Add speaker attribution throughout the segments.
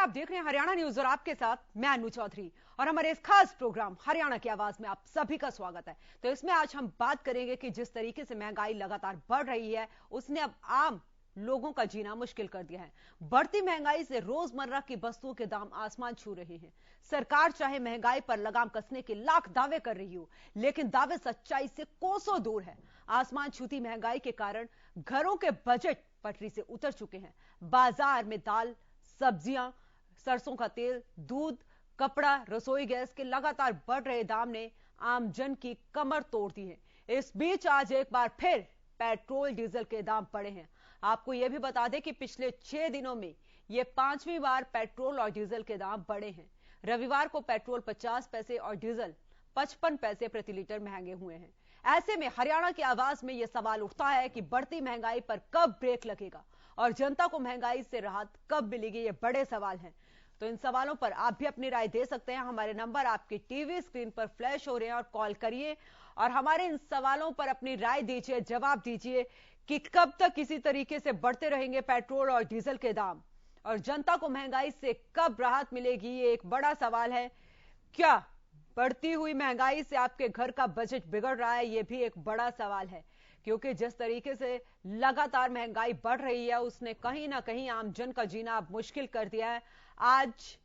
Speaker 1: आप देख रहे हैं हरियाणा न्यूज और आपके साथ मैं अनु चौधरी और हमारे इस खास प्रोग्राम हरियाणा की आवाज में आप सभी का स्वागत है। तो इसमें आज हम बात करेंगे कि जिस तरीके से महंगाई लगातार बढ़ रही है उसने अब आम लोगों का जीना मुश्किल कर दिया है। बढ़ती महंगाई से रोजमर्रा की वस्तुओं के दाम आसमान छू रहे हैं। सरकार चाहे महंगाई पर लगाम कसने के लाख दावे कर रही हो, लेकिन दावे सच्चाई से कोसों दूर है। आसमान छूती महंगाई के कारण घरों के बजट पटरी से उतर चुके हैं। बाजार में दाल, सब्जियां, सरसों का तेल, दूध, कपड़ा, रसोई गैस के लगातार बढ़ रहे दाम ने आम जन की कमर तोड़ दी है। इस बीच आज एक बार फिर पेट्रोल डीजल के दाम बढ़े हैं। आपको यह भी बता दें कि पिछले 6 दिनों में यह 5वीं बार पेट्रोल और डीजल के दाम बढ़े हैं। रविवार को पेट्रोल 50 पैसे और डीजल 55 पैसे प्रति लीटर महंगे हुए हैं। ऐसे में हरियाणा की आवाज में यह सवाल उठता है कि बढ़ती महंगाई पर कब ब्रेक लगेगा और जनता को महंगाई से राहत कब मिलेगी। ये बड़े सवाल हैं। तो इन सवालों पर आप भी अपनी राय दे सकते हैं। हमारे नंबर आपकी टीवी स्क्रीन पर फ्लैश हो रहे हैं और कॉल करिए और हमारे इन सवालों पर अपनी राय दीजिए, जवाब दीजिए कि कब तक इसी तरीके से बढ़ते रहेंगे पेट्रोल और डीजल के दाम और जनता को महंगाई से कब राहत मिलेगी। ये एक बड़ा सवाल है। क्या बढ़ती हुई महंगाई से आपके घर का बजट बिगड़ रहा है? यह भी एक बड़ा सवाल है, क्योंकि जिस तरीके से लगातार महंगाई बढ़ रही है उसने कहीं ना कहीं आम जन का जीना अब मुश्किल कर दिया है। आज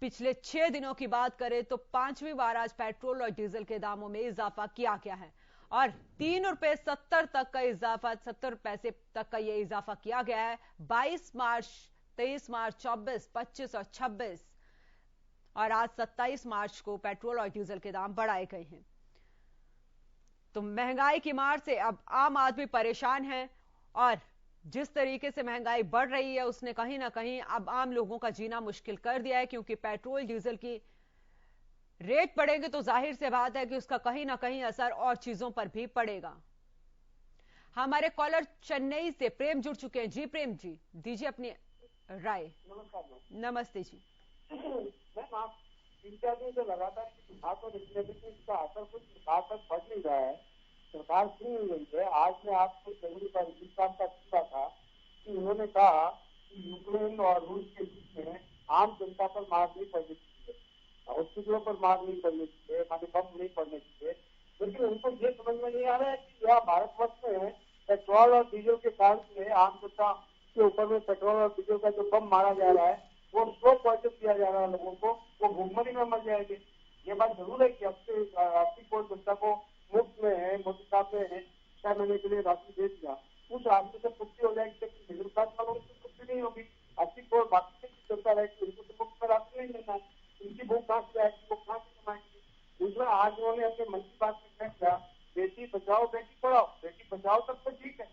Speaker 1: पिछले 6 दिनों की बात करें तो 5वीं बार आज पेट्रोल और डीजल के दामों में इजाफा किया गया है और 3.70 रुपए तक का इजाफा, 70 पैसे तक का यह इजाफा किया गया है। 22 मार्च, 23 मार्च, 24, 25 और 26 और आज 27 मार्च को पेट्रोल और डीजल के दाम बढ़ाए गए हैं। तो महंगाई की मार से अब आम आदमी परेशान है और जिस तरीके से महंगाई बढ़ रही है उसने कहीं ना कहीं अब आम लोगों का जीना मुश्किल कर दिया है, क्योंकि पेट्रोल डीजल की रेट बढ़ेंगे तो जाहिर से बात है कि उसका कहीं ना कहीं असर और चीजों पर भी पड़ेगा। हमारे कॉलर चेन्नई से प्रेम जुड़ चुके हैं। जी प्रेम जी, दीजिए अपनी राय। नमस्ते जी।
Speaker 2: लगातार इसका असर कुछ बढ़ नहीं रहा है। सरकार सुन नहीं रही है। आज मैं आपको जरूरी का हिंदुस्तान का पूछा था कि उन्होंने कहा कि यूक्रेन और रूस के बीच में आम जनता पर मार नहीं पड़नी चाहिए, हॉस्पिटलों पर मार नहीं पड़नी चाहिए, माने बम नहीं पड़ने चाहिए। लेकिन उनको ये समझ में नहीं आ रहा है कि यह भारतवर्ष में पेट्रोल और डीजल के कारण से आम जनता के ऊपर में पेट्रोल और डीजल का जो बम मारा जा रहा है वो स्लो पॉइजन दिया जा रहा है लोगों को, वो भूखमरी में मर जाएंगे। ये बात जरूर है कि आपकी कोई जनता को मुफ्त में है, मोदी साहब ने 6 महीने के लिए राशि दे दिया, उस राशि से पुष्टि हो जाएगी, लेकिन मिडिल क्लास वालों की पुष्टि नहीं होगी। 80 करोड़ बाकी जनता रहेगी, उनको तो मुफ्त में राशि नहीं मिलना है, उनकी भूख कहाँ से जाएगी, वो कहाँ से कमाएंगे। दूसरा, आज उन्होंने अपने मन की बात में कह दिया बेटी बचाओ बेटी पढ़ाओ। बेटी बचाओ तब तो ठीक है,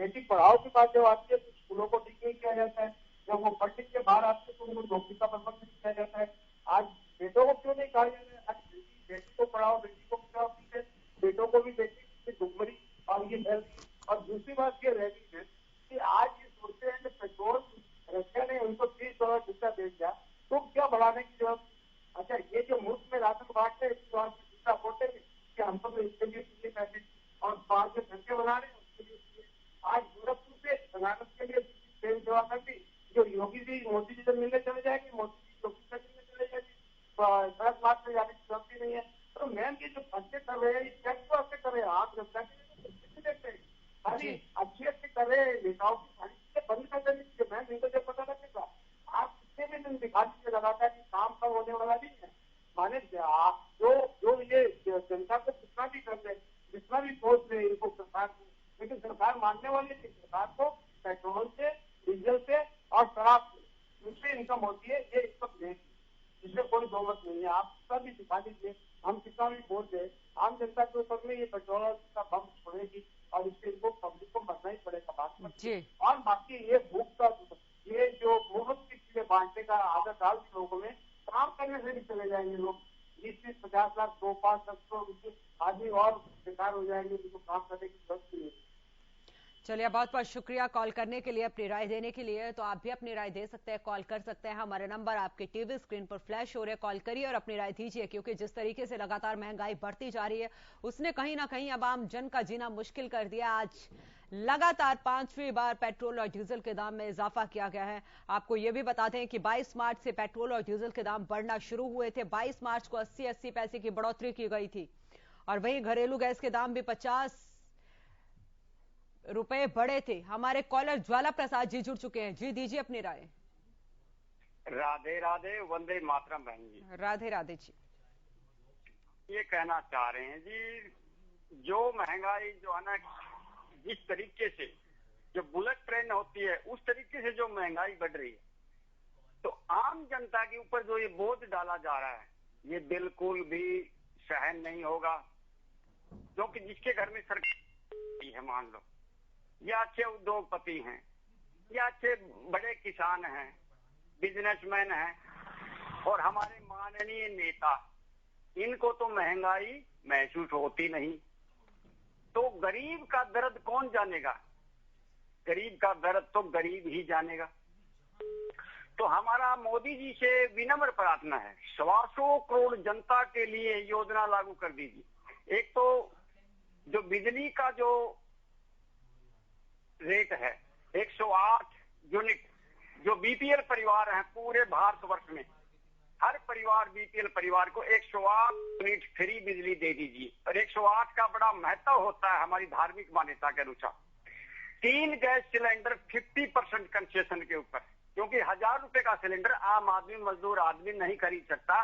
Speaker 2: बेटी पढ़ाओ की बात जब आती है तो स्कूलों को ठीक नहीं किया जाता है। जब वो पढ़ लिख के बाहर आते हैं तो उनको नौकरी का प्रबंध नहीं किया जाता है। आज बेटों को क्यों नहीं कहा जाता है? आज बेटी को पढ़ाओ, बेटी को बचाओ, ठीक है, बेटों को भी देखिए भुखमरी और ये फैल। और दूसरी बात ये रह गई है कि आज ये सोचते हैं कि पेट्रोल रशिया ने उनको $30 जितना दे दिया तो क्या बढ़ाने की जरूरत। अच्छा, ये जो मुफ्त में राशन बांटते हैं तो आप दूसरा बोलते हैं कि हम तो इसके लिए पैसे और बाहर से धंधे बना रहे हैं उसके लिए। आज गोरखपुर से बनारस के लिए ट्रेन सेवा कर दी, जो योगी जी मोदी जी से मिलने चले जाएंगे, मोदी जी योगी से मिलने चले जाएंगे, 10 लाख में जाने की जरूरत ही नहीं है। तो मैम ये जो खर्चे कर रहे हैं क्या अच्छे कर रहे हैं? आप जनता के लिए तो देखते हैं खाली अच्छे कर रहे हैं। नेताओं की सारी चीजें बंद कर देनी चाहिए। मैम इनको जब पता लगेगा आप कितने भी दिन दिखा दीजिए लगातार कि काम कब होने वाला नहीं है। माने जो ये जनता को कितना भी कर ले, जितना भी सोच ले इनको सरकार को, लेकिन सरकार मानने वाली थी। सरकार को पेट्रोल से, डीजल से और शराब से उससे इनकम होती है, ये इनकम देगी, इसमें कोई दो मत नहीं है। आप सब भी दिखा दीजिए, हम कितना भी बोल रहे आम जनता के ऊपर में ये पेट्रोल का बम छोड़ेगी और इससे इनको पब्लिक को मरना ही पड़ेगा बात में। और बाकी ये भूख का ये जो बहुत की चीजें बांटने का आदत डाल दी लोगों में, काम करने से भी चले जाएंगे लोग। 20-30, 50 लाख 2-5 लाख आदमी और बेकार हो जाएंगे, उनको काम करने की जरूरत नहीं है।
Speaker 1: चलिए, बहुत बहुत शुक्रिया कॉल करने के लिए, अपनी राय देने के लिए। तो आप भी अपनी राय दे सकते हैं, कॉल कर सकते हैं। हमारे नंबर आपके टीवी स्क्रीन पर फ्लैश हो रहे हैं, कॉल करिए और अपनी राय दीजिए, क्योंकि जिस तरीके से लगातार महंगाई बढ़ती जा रही है उसने कहीं ना कहीं अब आम जन का जीना मुश्किल कर दिया। आज लगातार 5वीं बार पेट्रोल और डीजल के दाम में इजाफा किया गया है। आपको यह भी बताते हैं कि 22 मार्च से पेट्रोल और डीजल के दाम बढ़ना शुरू हुए थे। 22 मार्च को 80-80 पैसे की बढ़ोतरी की गई थी और वहीं घरेलू गैस के दाम भी 50 रुपए बढ़े थे। हमारे कॉलर ज्वाला प्रसाद जी जुड़ चुके हैं। जी दीजिए अपनी राय।
Speaker 3: राधे राधे, वंदे मातरम बहन जी।
Speaker 1: राधे राधे जी।
Speaker 3: ये कहना चाह रहे हैं जी, जो महंगाई जो है ना, जिस तरीके से जो बुलेट ट्रेन होती है उस तरीके से जो महंगाई बढ़ रही है, तो आम जनता के ऊपर जो ये बोझ डाला जा रहा है ये बिल्कुल भी सहन नहीं होगा। क्योंकि जिसके घर में सरकार है, मान लो या अच्छे उद्योगपति हैं या अच्छे बड़े किसान हैं, बिजनेसमैन हैं और हमारे माननीय नेता, इनको तो महंगाई महसूस होती नहीं, तो गरीब का दर्द कौन जानेगा? गरीब का दर्द तो गरीब ही जानेगा। तो हमारा मोदी जी से विनम्र प्रार्थना है, 125 करोड़ जनता के लिए योजना लागू कर दीजिए। एक तो जो बिजली का जो रेट है 108 यूनिट, जो बीपीएल परिवार हैं पूरे भारतवर्ष में, हर परिवार बीपीएल परिवार को 108 यूनिट फ्री बिजली दे दीजिए। और 108 का बड़ा महत्व होता है हमारी धार्मिक मान्यता के अनुसार। 3 गैस सिलेंडर 50% कंसेशन के ऊपर, क्योंकि 1000 रुपए का सिलेंडर आम आदमी, मजदूर आदमी नहीं खरीद सकता,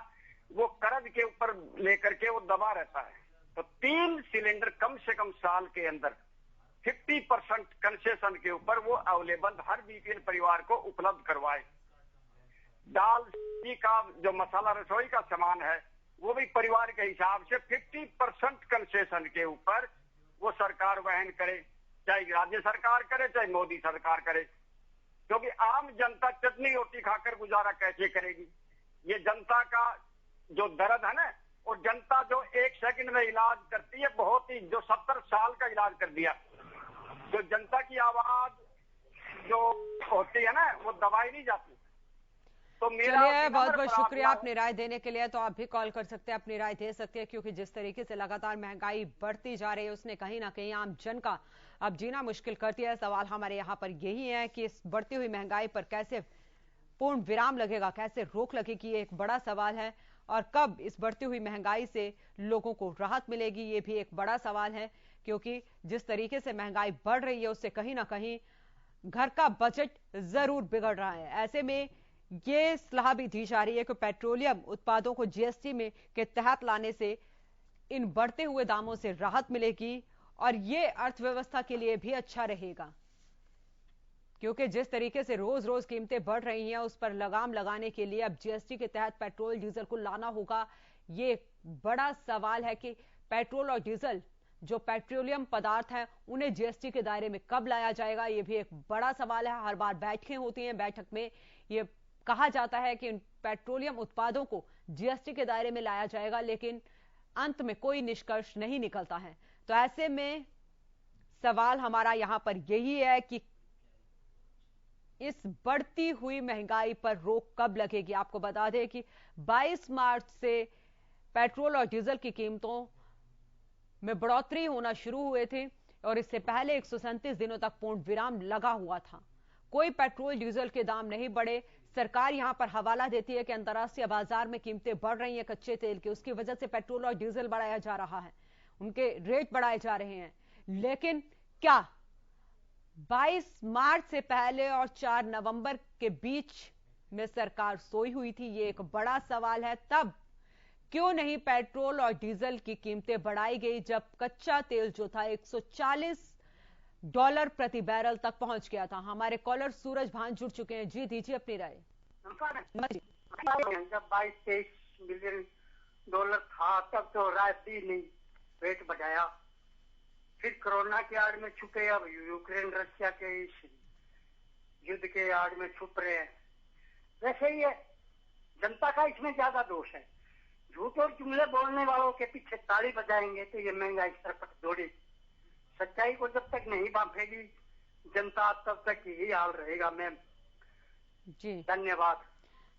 Speaker 3: वो कर्ज के ऊपर लेकर के वो दबा रहता है। तो 3 सिलेंडर कम से कम साल के अंदर 50% कंसेशन के ऊपर वो अवेलेबल हर बीपीएल परिवार को उपलब्ध करवाए। दाल सब्जी का जो मसाला रसोई का सामान है वो भी परिवार के हिसाब से 50% कंसेशन के ऊपर वो सरकार वहन करे, चाहे राज्य सरकार करे चाहे मोदी सरकार करे। क्योंकि आम जनता चटनी रोटी खाकर गुजारा कैसे करेगी? ये जनता का जो दर्द है ना, और जनता जो 1 सेकंड में इलाज करती है, बहुत ही जो 70 साल का इलाज कर दिया। जो जनता की आवाज जो होती है ना, वो दबाई नहीं जाती। तो
Speaker 1: चलिए, बहुत बहुत शुक्रिया अपनी राय देने के लिए। तो आप भी कॉल कर सकते हैं, अपनी राय दे सकते हैं, क्योंकि जिस तरीके से लगातार महंगाई बढ़ती जा रही है उसने कहीं ना कहीं आम जन का अब जीना मुश्किल कर दिया है। सवाल हमारे यहाँ पर यही है कि इस बढ़ती हुई महंगाई पर कैसे पूर्ण विराम लगेगा, कैसे रोक लगेगी, ये एक बड़ा सवाल है। और कब इस बढ़ती हुई महंगाई से लोगों को राहत मिलेगी, ये भी एक बड़ा सवाल है। क्योंकि जिस तरीके से महंगाई बढ़ रही है उससे कहीं ना कहीं घर का बजट जरूर बिगड़ रहा है। ऐसे में ये सलाह भी दी जा रही है कि पेट्रोलियम उत्पादों को जीएसटी में के तहत लाने से इन बढ़ते हुए दामों से राहत मिलेगी और ये अर्थव्यवस्था के लिए भी अच्छा रहेगा। क्योंकि जिस तरीके से रोज रोज कीमतें बढ़ रही हैं उस पर लगाम लगाने के लिए अब जीएसटी के तहत पेट्रोल डीजल को लाना होगा। ये बड़ा सवाल है कि पेट्रोल और डीजल जो पेट्रोलियम पदार्थ हैं उन्हें जीएसटी के दायरे में कब लाया जाएगा, ये भी एक बड़ा सवाल है। हर बार बैठकें होती हैं, बैठक में ये कहा जाता है कि पेट्रोलियम उत्पादों को जीएसटी के दायरे में लाया जाएगा, लेकिन अंत में कोई निष्कर्ष नहीं निकलता है। तो ऐसे में सवाल हमारा यहां पर यही है कि इस बढ़ती हुई महंगाई पर रोक कब लगेगी। आपको बता दें कि 22 मार्च से पेट्रोल और डीजल की कीमतों में बढ़ोतरी होना शुरू हुए थे और इससे पहले 137 दिनों तक पूर्ण विराम लगा हुआ था। कोई पेट्रोल डीजल के दाम नहीं बढ़े। सरकार यहां पर हवाला देती है कि अंतर्राष्ट्रीय बाजार में कीमतें बढ़ रही हैं कच्चे तेल की, उसकी वजह से पेट्रोल और डीजल बढ़ाया जा रहा है, उनके रेट बढ़ाए जा रहे हैं। लेकिन क्या 22 मार्च से पहले और 4 नवंबर के बीच में सरकार सोई हुई थी? ये एक बड़ा सवाल है। तब क्यों नहीं पेट्रोल और डीजल की कीमतें बढ़ाई गई जब कच्चा तेल जो था $140 प्रति बैरल तक पहुंच गया था? हमारे कॉलर सूरज भान जुड़ चुके हैं। जी दीजिए अपनी राय।
Speaker 2: जब 22-23 मिलियन डॉलर था तब तो राशि नहीं रेट बढ़ाया, फिर कोरोना के आड़ में छुपे, अब यूक्रेन रशिया के इस युद्ध के आड़ में छुप रहे हैं। वैसे ही है, जनता का इसमें ज्यादा दोष है। झूठ और जुमले बोलने वालों के पीछे ताली बजाएंगे तो ये महंगाई सरपट दौड़ेगी। सच्चाई को जब तक नहीं बांटेगी जनता तब तक यही हाल रहेगा। मैम
Speaker 1: जी
Speaker 2: धन्यवाद,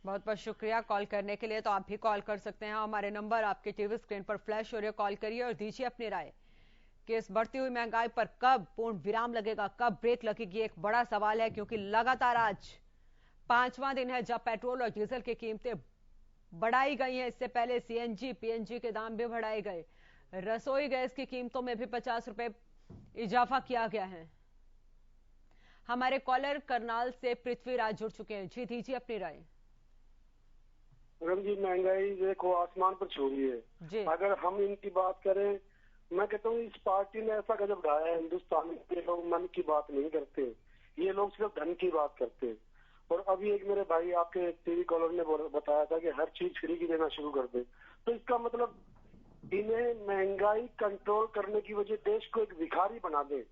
Speaker 1: बहुत बहुत शुक्रिया कॉल करने के लिए। तो आप भी कॉल कर सकते हैं, हमारे नंबर आपके टीवी स्क्रीन पर फ्लैश हो रहे, कॉल करिए और दीजिए अपनी राय। कि इस बढ़ती हुई महंगाई पर कब पूर्ण विराम लगेगा, कब ब्रेक लगेगी, एक बड़ा सवाल है, क्योंकि लगातार आज 5वां दिन है जब पेट्रोल और डीजल की कीमतें बढ़ाई गई हैं। इससे पहले सीएनजी, पीएनजी के दाम भी बढ़ाए गए। रसोई गैस की कीमतों में भी 50 रुपए इजाफा किया गया है। हमारे कॉलर करनाल से पृथ्वीराज जुड़ चुके हैं। जी दीजिए अपनी राय।
Speaker 4: मैडम जी, महंगाई देखो आसमान पर छू रही है। अगर हम इनकी बात करें, मैं कहता हूँ इस पार्टी ने ऐसा गजब ढाया है, हिंदुस्तान के लोग मन की बात नहीं करते, ये लोग सिर्फ धन की बात करते हैं। और अभी एक मेरे भाई आपके टीवी कॉलर ने बताया था कि हर चीज फ्री की देना शुरू कर दे, तो इसका मतलब इन्हें महंगाई कंट्रोल करने की वजह देश को एक भिखारी बना दे।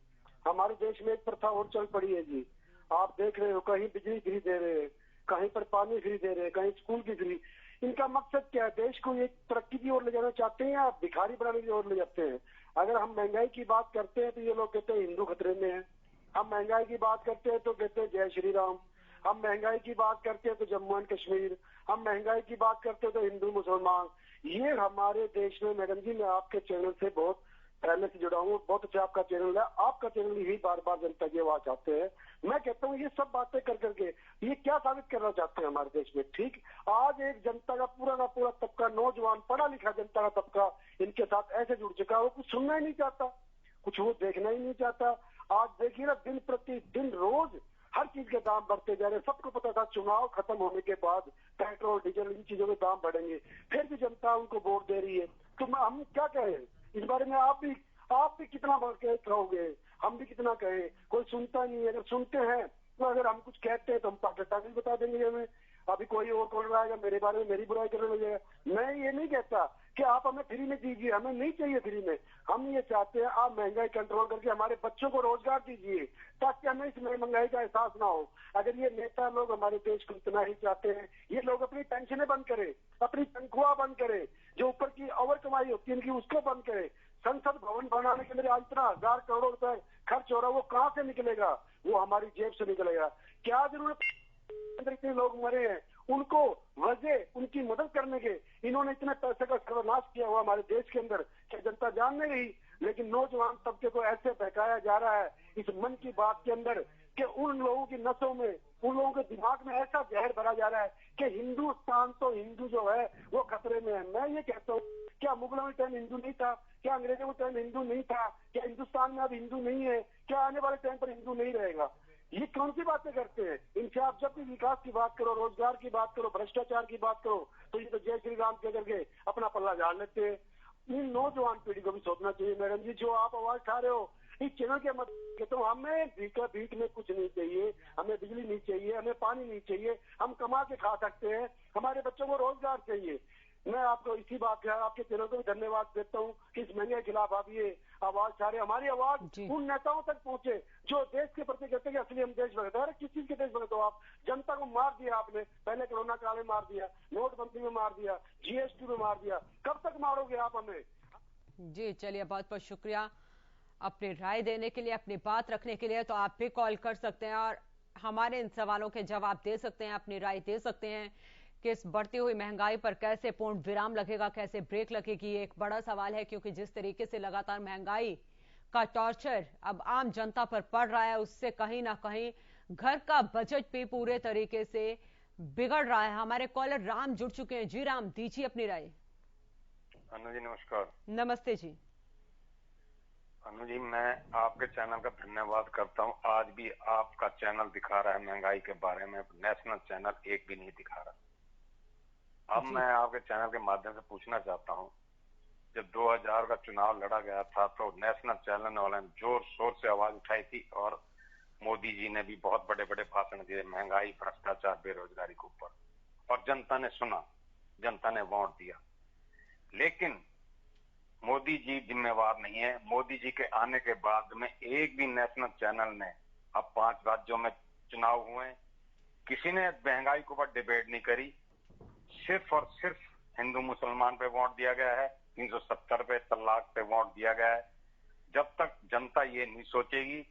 Speaker 4: हमारे देश में एक प्रथा और चल पड़ी है जी, आप देख रहे हो, कहीं बिजली फ्री दे रहे हैं, कहीं पर पानी फ्री दे रहे हैं, कहीं स्कूल की फ्री। इनका मकसद क्या है? देश को एक तरक्की की ओर ले जाना चाहते हैं या भिखारी बनाने की ओर ले जाते हैं? अगर हम महंगाई की बात करते हैं तो ये लोग कहते हैं हिंदू खतरे में है। हम महंगाई की बात करते हैं तो कहते हैं जय श्री राम। हम महंगाई की बात करते हैं तो जम्मू एंड कश्मीर। हम महंगाई की बात करते हैं तो हिंदू मुसलमान। ये हमारे देश में, मैडम जी, मैं आपके चैनल से बहुत पहले से जुड़ा हूँ, बहुत अच्छा आपका चैनल है, आपका चैनल ही बार बार जनता की आवाज चाहते हैं। मैं कहता हूँ ये सब बातें कर करके ये क्या साबित करना चाहते हैं हमारे देश में? ठीक, आज एक जनता का पूरा तबका, नौजवान पढ़ा लिखा जनता का तबका इनके साथ ऐसे जुड़ चुका है, वो कुछ सुनना ही नहीं चाहता, कुछ वो देखना ही नहीं चाहता। आज देखिए ना, दिन प्रतिदिन रोज हर चीज के दाम बढ़ते जा रहे हैं। सबको पता था चुनाव खत्म होने के बाद पेट्रोल डीजल इन चीजों के दाम बढ़ेंगे, फिर भी जनता उनको वोट दे रही है। तो हम क्या कहें इस बारे में? आप भी कितना कहोगे, हम भी कितना कहें? कोई सुनता नहीं है। अगर सुनते हैं तो अगर हम कुछ कहते हैं तो हम पाकिस्तानी बता देंगे हमें। अभी कोई और कॉल आएगा मेरे बारे में, मेरी बुराई करने लगेगा। मैं ये नहीं कहता कि आप हमें फ्री में दीजिए, हमें नहीं चाहिए फ्री में। हम ये चाहते हैं आप महंगाई कंट्रोल करके हमारे बच्चों को रोजगार दीजिए, ताकि हमें इस महंगाई का एहसास ना हो। अगर ये नेता लोग हमारे देश को इतना ही चाहते हैं, ये लोग अपनी पेंशनें बंद करें, अपनी तनख्वाह बंद करें, जो ऊपर की ओवर कमाई होती है इनकी उसको बंद करें। संसद भवन बनाने के लिए आज इतना 1000 करोड़ रुपए खर्च हो रहा है, वो कहाँ से निकलेगा? वो हमारी जेब से निकलेगा। क्या जरूरत इतने लोग मरे हैं, उनको वजह उनकी मदद करने के? इन्होंने इतने पैसे का सर्वनाश किया हुआ हमारे देश के अंदर कि जनता जान नहीं रही। लेकिन नौजवान तबके को ऐसे बहकाया जा रहा है इस मन की बात के अंदर कि उन लोगों की नसों में, उन लोगों के दिमाग में ऐसा जहर भरा जा रहा है कि हिंदुस्तान तो हिंदू जो है वो खतरे में है। मैं ये कहता हूँ, क्या मुगलों में टाइम हिंदू नहीं था? क्या अंग्रेजों में टाइम हिंदू नहीं था? क्या हिंदुस्तान में अब हिंदू नहीं है? क्या आने वाले टाइम पर हिंदू नहीं रहेगा? ये कौन सी बातें करते हैं? इनसे आप जब भी विकास की बात करो, रोजगार की बात करो, भ्रष्टाचार की बात करो, तो ये तो जय श्री राम कह करके अपना पल्ला झाड़ लेते हैं। इन नौजवान पीढ़ी को भी सोचना चाहिए। मैडम जी, जो आप आवाज उठा रहे हो इस चैनल के मत तो हमें भीख में कुछ नहीं चाहिए, हमें बिजली नहीं चाहिए, हमें पानी नहीं चाहिए, हम कमा के खा सकते हैं, हमारे बच्चों को रोजगार चाहिए। मैं आपको इसी बात का, आपके चैनल को भी धन्यवाद देता हूँ कि इस महंगाई के खिलाफ आप ये आवाज उठा रहे। हमारी आवाज उन नेताओं तक पहुंचे जो देश के प्रति कहते हैं कि असली हम देशभक्त हैं। अरे किस चीज के देशभक्त हो आप? जनता को मार दिया आपने, पहले कोरोना काल में मार दिया, नोटबंदी में मार दिया, जीएसटी में मार दिया, कब तक मारोगे आप हमें?
Speaker 1: जी चलिए, बहुत बहुत शुक्रिया अपनी राय देने के लिए, अपनी बात रखने के लिए। तो आप भी कॉल कर सकते हैं और हमारे इन सवालों के जवाब दे सकते हैं, अपनी राय दे सकते हैं कि इस बढ़ती हुई महंगाई पर कैसे पूर्ण विराम लगेगा, कैसे ब्रेक लगेगी। एक बड़ा सवाल है, क्योंकि जिस तरीके से लगातार महंगाई का टॉर्चर अब आम जनता पर पड़ रहा है, उससे कहीं ना कहीं घर का बजट भी पूरे तरीके से बिगड़ रहा है। हमारे कॉलर राम जुड़ चुके हैं। जी राम, दीजिए अपनी राय।
Speaker 5: अनु जी नमस्कार।
Speaker 1: नमस्ते जी।
Speaker 5: अनु जी, मैं आपके चैनल का धन्यवाद करता हूं। आज भी आपका चैनल दिखा रहा है महंगाई के बारे में, नेशनल चैनल एक भी नहीं दिखा रहा। अब मैं आपके चैनल के माध्यम से पूछना चाहता हूं, जब 2000 का चुनाव लड़ा गया था तो नेशनल चैनल वाले ने जोर शोर से आवाज उठाई थी और मोदी जी ने भी बहुत बड़े बड़े भाषण दिए महंगाई, भ्रष्टाचार, बेरोजगारी के ऊपर, और जनता ने सुना, जनता ने वोट दिया। लेकिन मोदी जी जिम्मेवार नहीं है। मोदी जी के आने के बाद में एक भी नेशनल चैनल ने, अब 5 राज्यों में चुनाव हुए, किसी ने महंगाई के ऊपर डिबेट नहीं करी। सिर्फ और सिर्फ हिंदू मुसलमान पे वोट दिया गया है, 370 पे, तलाक पे वोट दिया गया है। जब तक जनता ये नहीं सोचेगी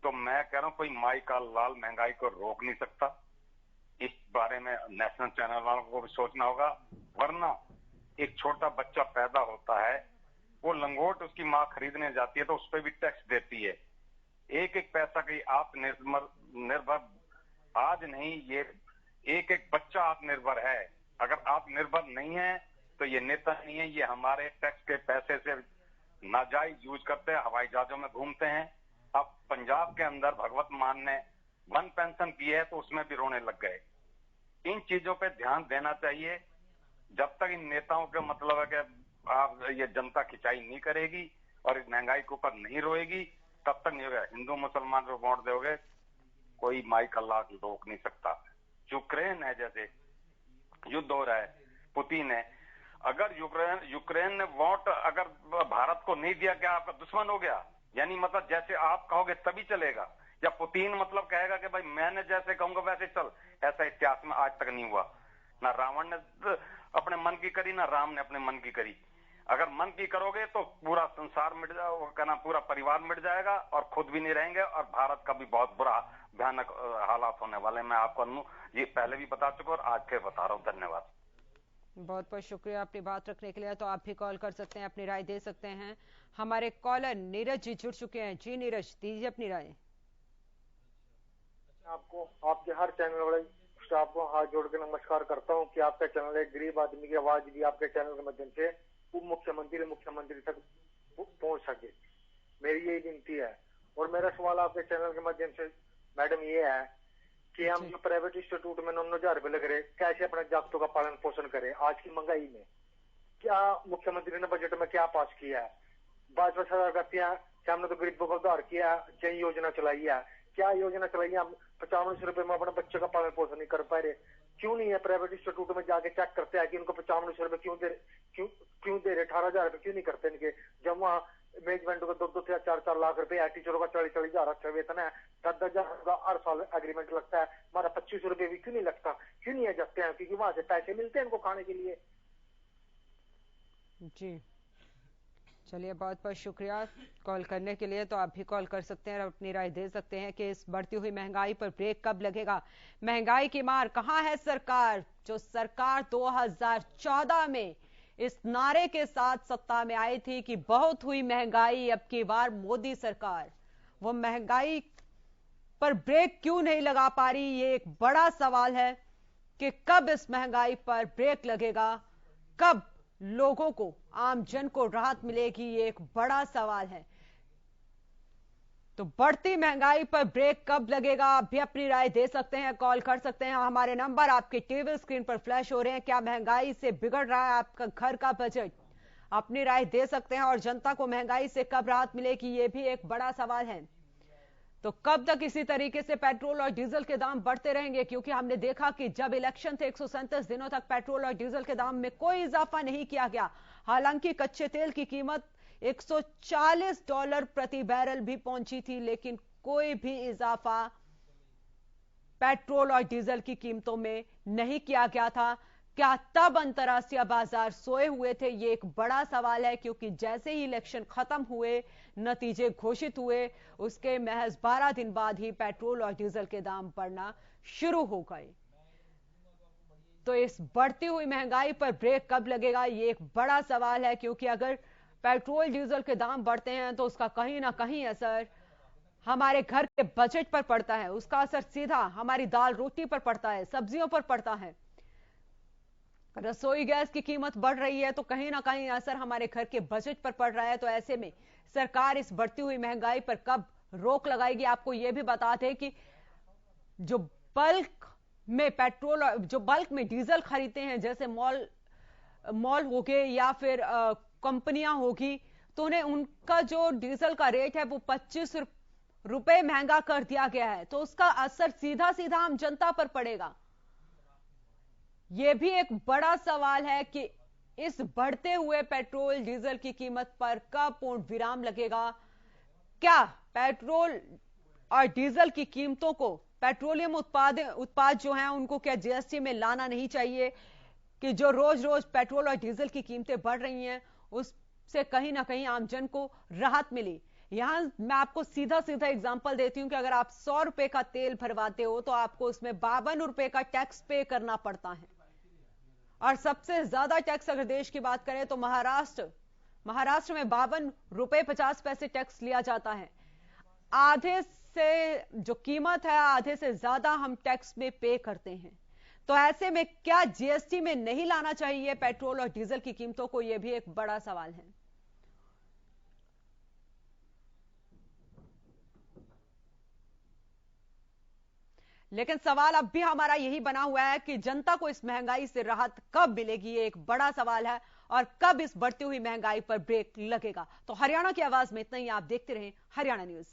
Speaker 5: तो मैं कह रहा हूं कोई माई का लाल महंगाई को रोक नहीं सकता। इस बारे में नेशनल चैनल वालों को भी सोचना होगा, वरना एक छोटा बच्चा पैदा होता है वो लंगोट उसकी माँ खरीदने जाती है तो उस पर भी टैक्स देती है। एक एक पैसा की आत्मनिर्भर आज नहीं, ये एक एक बच्चा आत्मनिर्भर है। अगर आत्मनिर्भर नहीं है तो ये नेता नहीं है, ये हमारे टैक्स के पैसे से नाजायज यूज करते हैं, हवाई जहाजों में घूमते हैं। अब पंजाब के अंदर भगवत मान ने वन पेंशन की है तो उसमें भी रोने लग गए। इन चीजों पे ध्यान देना चाहिए। जब तक इन नेताओं के मतलब है कि आप ये जनता खिंचाई नहीं करेगी और इस महंगाई के ऊपर नहीं रोएगी, तब तक नहीं होगा। हिंदू मुसलमान को वोट दोगे, कोई माइक अल्लाह रोक नहीं सकता। यूक्रेन है, जैसे युद्ध हो रहा है, पुतिन है, अगर यूक्रेन ने वोट अगर भारत को नहीं दिया, क्या आपका दुश्मन हो गया? यानी मतलब जैसे आप कहोगे तभी चलेगा, या पुतिन मतलब कहेगा कि भाई मैंने जैसे कहूंगा वैसे चल? ऐसा इतिहास में आज तक नहीं हुआ। ना रावण ने अपने मन की करी, ना राम ने अपने मन की करी। अगर मन की करोगे तो पूरा संसार मिट जाएगा, पूरा परिवार मिट जाएगा और खुद भी नहीं रहेंगे, और भारत का भी बहुत बुरा भयानक हालात होने वाले। मैं आपको ये पहले भी बता चुका और आज फिर बता रहा हूँ। धन्यवाद।
Speaker 1: बहुत बहुत शुक्रिया अपनी बात रखने के लिए। तो आप भी कॉल कर सकते हैं, अपनी राय दे सकते हैं। हमारे कॉलर नीरज जी जुड़ चुके हैं। जी नीरज, दीजिए अपनी राय।
Speaker 2: आपको आपके हर चैनल वाले स्टाफ को हाथ जोड़ के नमस्कार करता हूं कि आपका चैनल एक गरीब आदमी की आवाज भी आपके चैनल के माध्यम से उप मुख्यमंत्री तक पहुंच सके, मेरी यही विनती है। और मेरा सवाल आपके चैनल के माध्यम से मैडम ये है कि हम जो प्राइवेट इंस्टीट्यूट में 9,000 रुपए लग रहे, कैसे अपने जागतों का पालन पोषण करें आज की महंगाई में? क्या मुख्यमंत्री ने बजट में क्या पास किया है? 22,000 करती है क्या? हमने तो गरीबों का उद्धार किया, जय योजना चलाई है, क्या योजना चलाई है? हम 55 रुपए में अपने बच्चे का पालन पोषण नहीं कर पा रहे। क्यों नहीं है? प्राइवेट इंस्टीट्यूट में जाके चेक करते हैं कि उनको 55 रुपए क्यों दे रहे, 18,000 रुपए क्यों नहीं करते इनके, जब वहाँ मैनेजमेंट को 2 से 4 लाख रुपए है, टीचरों का 40,000 अच्छा वेतन है, 10,000 का हर साल एग्रीमेंट लगता है, हमारा 25 रुपए भी क्यों नहीं लगता? क्यों नहीं जाते हैं? क्योंकि वहां से पैसे मिलते हैं इनको खाने के लिए।
Speaker 1: जी चलिए, बहुत बहुत शुक्रिया कॉल करने के लिए। तो आप भी कॉल कर सकते हैं और अपनी राय दे सकते हैं कि इस बढ़ती हुई महंगाई पर ब्रेक कब लगेगा। महंगाई की मार कहां है सरकार? जो सरकार 2014 में इस नारे के साथ सत्ता में आई थी कि बहुत हुई महंगाई, अब की बार मोदी सरकार वो महंगाई पर ब्रेक क्यों नहीं लगा पा रही? ये एक बड़ा सवाल है कि कब इस महंगाई पर ब्रेक लगेगा, कब लोगों को, आम जन को राहत मिलेगी, ये एक बड़ा सवाल है। तो बढ़ती महंगाई पर ब्रेक कब लगेगा? आप भी अपनी राय दे सकते हैं, कॉल कर सकते हैं। हमारे नंबर आपके टीवी स्क्रीन पर फ्लैश हो रहे हैं। क्या महंगाई से बिगड़ रहा है आपका घर का बजट? अपनी राय दे सकते हैं। और जनता को महंगाई से कब राहत मिलेगी, ये भी एक बड़ा सवाल है। तो कब तक इसी तरीके से पेट्रोल और डीजल के दाम बढ़ते रहेंगे? क्योंकि हमने देखा कि जब इलेक्शन थे 137 दिनों तक पेट्रोल और डीजल के दाम में कोई इजाफा नहीं किया गया। हालांकि कच्चे तेल की कीमत $140 प्रति बैरल भी पहुंची थी, लेकिन कोई भी इजाफा पेट्रोल और डीजल की कीमतों में नहीं किया गया था। क्या तब अंतरराष्ट्रीय बाजार सोए हुए थे? ये एक बड़ा सवाल है, क्योंकि जैसे ही इलेक्शन खत्म हुए, नतीजे घोषित हुए, उसके महज 12 दिन बाद ही पेट्रोल और डीजल के दाम बढ़ना शुरू हो गए। तो इस बढ़ती हुई महंगाई पर ब्रेक कब लगेगा, ये एक बड़ा सवाल है। क्योंकि अगर पेट्रोल डीजल के दाम बढ़ते हैं तो उसका कहीं ना कहीं असर हमारे घर के बजट पर पड़ता है, उसका असर सीधा हमारी दाल रोटी पर पड़ता है, सब्जियों पर पड़ता है। रसोई गैस की कीमत बढ़ रही है तो कहीं ना कहीं असर हमारे घर के बजट पर पड़ रहा है। तो ऐसे में सरकार इस बढ़ती हुई महंगाई पर कब रोक लगाएगी? आपको यह भी बता दें कि जो बल्क में पेट्रोल, जो बल्क में डीजल खरीदते हैं, जैसे मॉल हो गए या फिर कंपनियां होगी, तो उन्हें उनका जो डीजल का रेट है वो 25 रुपए महंगा कर दिया गया है। तो उसका असर सीधा सीधा आम जनता पर पड़ेगा। यह भी एक बड़ा सवाल है कि इस बढ़ते हुए पेट्रोल डीजल की कीमत पर कब पूर्ण विराम लगेगा। क्या पेट्रोल और डीजल की कीमतों को, पेट्रोलियम उत्पाद जो हैं उनको क्या जीएसटी में लाना नहीं चाहिए कि जो रोज रोज पेट्रोल और डीजल की कीमतें बढ़ रही हैं उससे कहीं ना कहीं आमजन को राहत मिली। यहां मैं आपको सीधा सीधा एग्जांपल देती हूं कि अगर आप 100 रुपए का तेल भरवाते हो तो आपको उसमें 52 रुपए का टैक्स पे करना पड़ता है। और सबसे ज्यादा टैक्स अगर देश की बात करें तो महाराष्ट्र महाराष्ट्र में 52 रुपए 50 पैसे टैक्स लिया जाता है। आधे से जो कीमत है, आधे से ज्यादा हम टैक्स में पे करते हैं। तो ऐसे में क्या जीएसटी में नहीं लाना चाहिए पेट्रोल और डीजल की कीमतों को? यह भी एक बड़ा सवाल है। लेकिन सवाल अब भी हमारा यही बना हुआ है कि जनता को इस महंगाई से राहत कब मिलेगी, ये एक बड़ा सवाल है, और कब इस बढ़ती हुई महंगाई पर ब्रेक लगेगा। तो हरियाणा की आवाज में इतना ही। आप देखते रहें हरियाणा न्यूज।